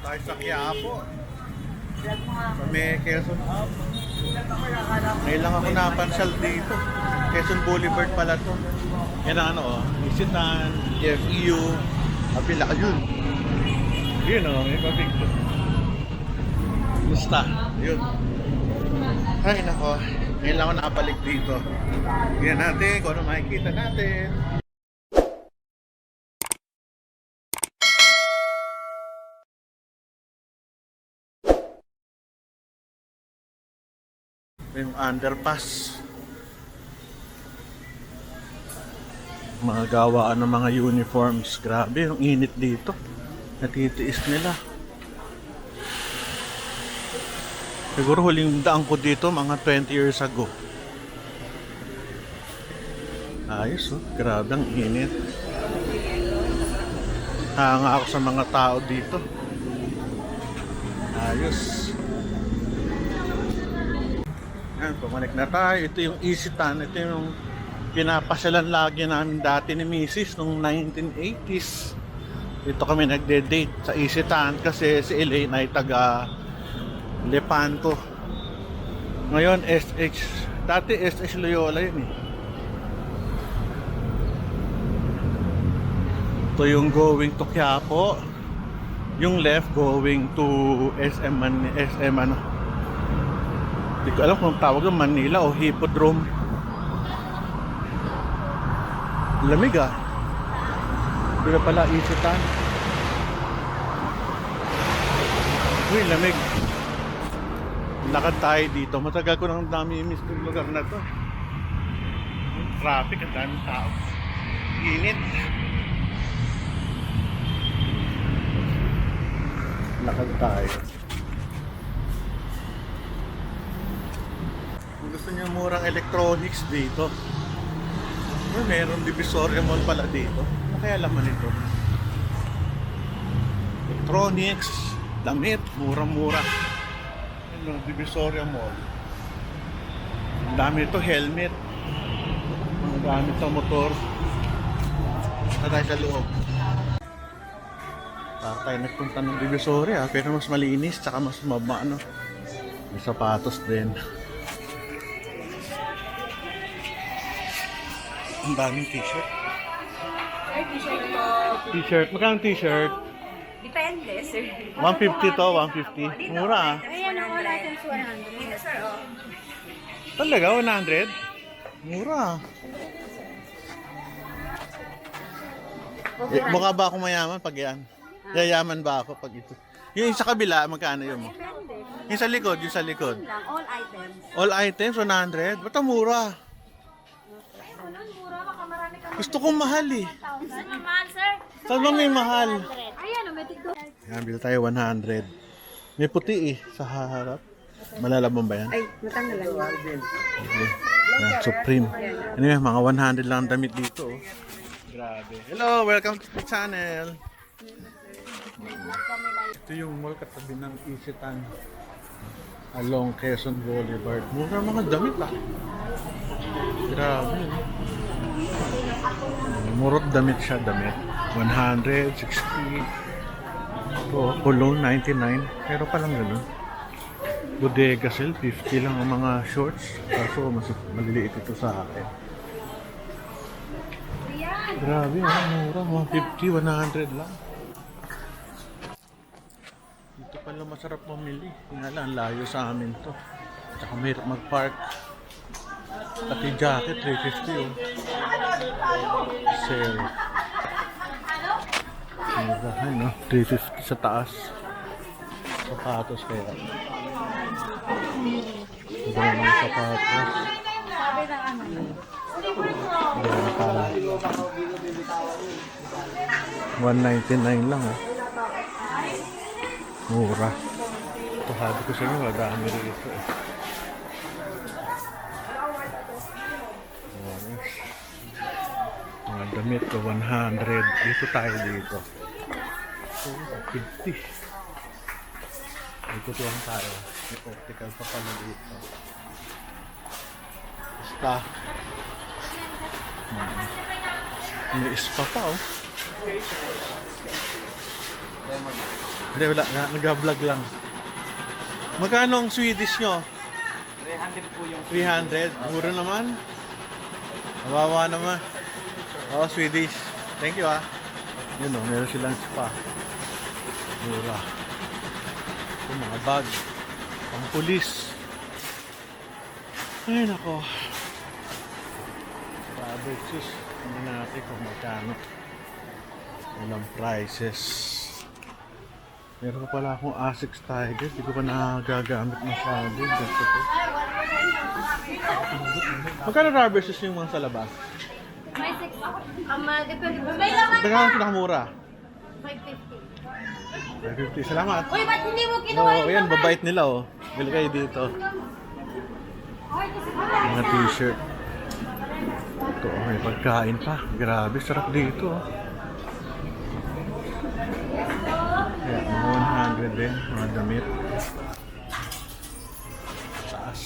Tayo sa Quiapo. Sa may Quezon. Ngayon lang ako napansal dito. Quezon Boulevard pala to. Yan ang ano, Isitan, FEU, Apila, yun. Yun o, may pabigto. Musta? Yun. Ay nako, ngayon lang ako nakabalik dito. Tingnan natin kung ano makikita natin. Yung underpass. Mga gawaan ng mga uniforms. Grabe, yung init dito. Natitiis nila. Siguro huling daan ko dito mga 20 years ago. Ayos oh, grabe ang init. Hanga ako sa mga tao dito. Ayos. Yan, pumalik na tayo. Ito yung Isitan. Ito yung pinapasyalan lagi namin dati ni Mrs. noong 1980s. Dito kami nagde-date sa Isitan kasi si Elaine ay taga Lepanto. Ngayon SH. Dati SH Loyola yun eh. Ito yung going to Quiapo. Yung left going to SM ano. Hindi ko alam kung tawag ng Manila o Hippodrome. Lamig ah. Hindi pala Isitan. Uy, lamig. Lakad tayo dito. Matagal ko nang nami-miss yung lugar na to. Traffic, ang daming tao. Init. Lakad tayo. Kung gusto niyo murang electronics dito, meron Divisoria Mall pala dito. Ano kaya laman ito? Electronics, damit, murang-mura. Ano, Divisoria Mall. Ang dami ito, helmet. Ang gamit sa motor. Saka tayo sa loob. Tayo nagpunta ng Divisoria, pero mas malinis, tsaka mas mababa, ano. May sapatos din. Ang daming t-shirt. Sir, t-shirt po. T-shirt, magkano t-shirt? Depende, sir. 150 to, 150. Mura ah. Ayan, ang wala itong 100. Dito, sir, oh. Talaga, 100? Mura. Mukha ba ako mayaman pag yan? Yayaman ba ako pag ito? Yung sa kabila, magkano yun mo? Depende. Yung sa likod, yung sa likod. Lang, all items. All items, 100? Ba't ang mura? Gusto kong mahal eh. Ano mahal, sir? Saan ba may mahal? Ayan, may tigdo. Yan, bili tayo 100. May puti eh, sa harap. Malalabang ba yan? Ay, matanggal lang yun. Okay. Yan, Supreme. Anyway, mga 100 lang damit dito. Oh. Grabe. Hello, welcome to the channel. Ito yung mall katabi ng Isitan along Quezon Boulevard. Mura mga damit ah. Grabe. Murot damit siya, damit. 100, 60. Ito, Cologne, 99. Pero palang ganun. Bodega sale, 50 lang ang mga shorts. Kaso mas maliliit ito sa akin. Grabe, mura. 150, 100 lang. Dito pala masarap mamili. Nga lang, layo sa amin to. Tsaka mahirap mag-park. Pati jacket, 350 oh. Sale. Murahan no? 350 sa taas. Sapatos kaya. Ganda ng sapatos. Sabi ng ano. Ganda pala. 199 lang oh. Mura. Ito sabi ko sa inyo, madami rito eh. Mga damit ko 100. Dito tayo dito. 50. Dito lang tayo. May optical pa pala dito. Basta. May spa pa oh. Hindi, wala. Nag-vlog lang. Magkano ang Swedish nyo? 300 po yung 300? Mura naman. Kawawa naman. Oo, Swedish. Thank you, ah. Yun, oh, meron silang spa. Mura. Ito, mga bag. Pang pulis. Ay, nako. Grabe, sis. Hindi natin kung magkano. Ilang prices. Meron pa pala akong Asics Tiger. Hindi ko pa nagagamit masyado. Gusto ko. Magkano rubber shoes yung mga sa labas? May 6. Depende po. May laman Magkano ang pinakamura? 550. 550. Salamat. Uy, ba't hindi mo kinuha Oo, ayan, babait nila, oh. Bili kayo dito. Mga t-shirt. Ito, oh, may pagkain pa. Grabe, sarap dito, oh. Ayan, mga 100 din, mga damit. Taas.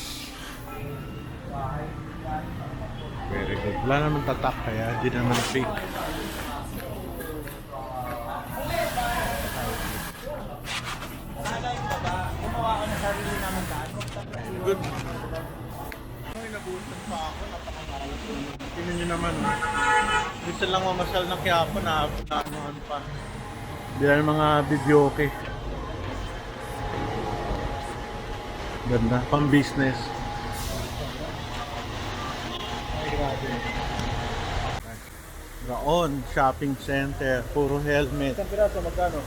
Very good. Wala naman tatak, kaya di naman fake. Good. Ay, nabutan pa ako. Napakamalas. Tingnan nyo naman. Gusto lang mamasal ng Quiapo na ano pa. Hindi lang mga video okay. Ganda. Pang business. Ay, grabe. Raon, shopping center. Puro helmet. Isang piraso, magkano?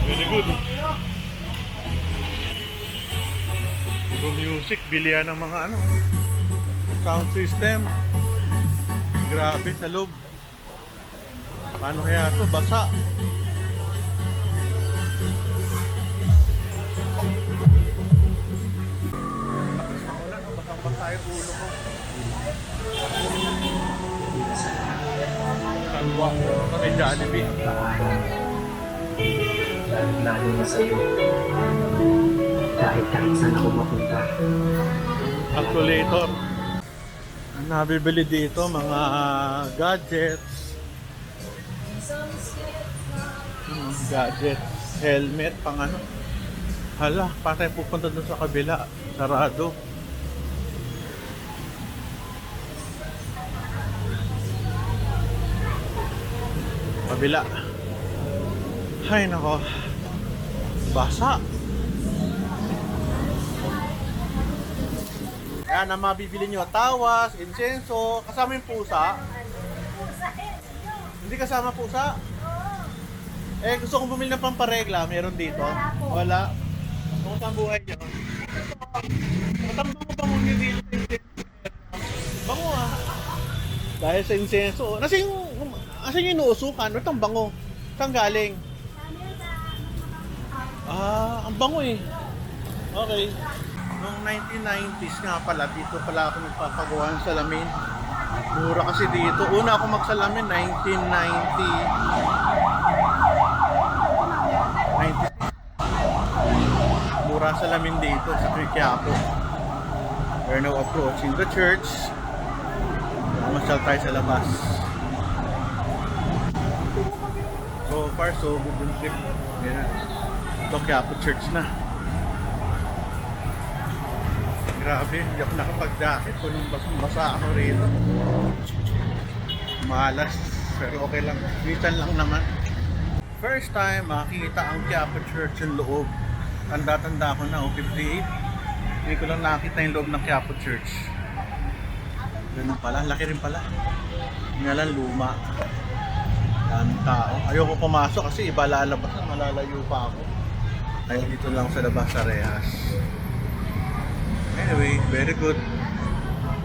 Very good. Puro music, bilihan ng mga ano, sound system. Grabe sa loob. Paano kaya ito? Basa. Basang-basa yung ulo ko. Salwa. Kami Jollibee. Lalo na sa'yo. Kahit saan ako mapunta. Calculator. Ang nabibili dito, mga gadgets. Gadget, helmet, pang ano. Hala, patay pupunta doon sa kabila. Sarado. Kabila. Ay, nako. Basa. Yan ang mabibili nyo. Tawas, insenso, kasama yung pusa. Hindi kasama pusa? Eh, gusto kong bumili ng pamparegla. Meron dito? Wala. Kung ang buhay nyo. Matang bango mo yung dito sa insenso. Bango ah. Dahil sa insenso. Nasaan yung inuusukan? Ba't ang bango? Saan galing? Ah, ang bango eh. Okay. Noong 1990s nga pala, dito pala ako nagpapagawa ng salamin. Mura kasi dito. Una ako magsalamin, 1990. Mura salamin dito sa Quiapo. We're now approaching the church. Masyal tayo sa labas. So far, so good yung trip. Yan. Ito Quiapo Church na. Grabe, hindi ako nakapag-jacket. Punong basa ako rito. Malas, pero okay lang. Minsan lang naman. First time makita ang Quiapo Church yung loob. Tanda-tanda ko na, 58. Hindi ko lang nakita yung loob ng Quiapo Church. Ganun pala, laki rin pala. Nga lang luma. Daming tao. Ayoko pumasok kasi iba lalabas na, malalayo pa ako. Ay dito lang sa labas sa Rehas. Anyway, very good.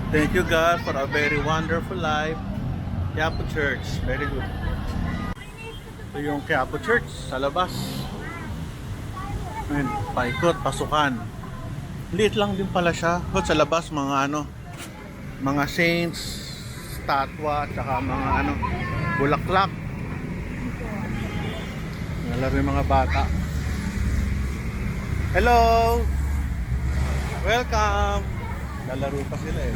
Thank you God for a very wonderful life. Quiapo Church, very good. Ito yung Quiapo Church sa labas. Ayun, paikot, pasukan. Liit lang din pala siya. Sa labas mga ano, mga saints, statwa, tsaka mga ano, bulaklak. Nalaro yung mga bata. Hello! Welcome! Lalaro pa sila eh.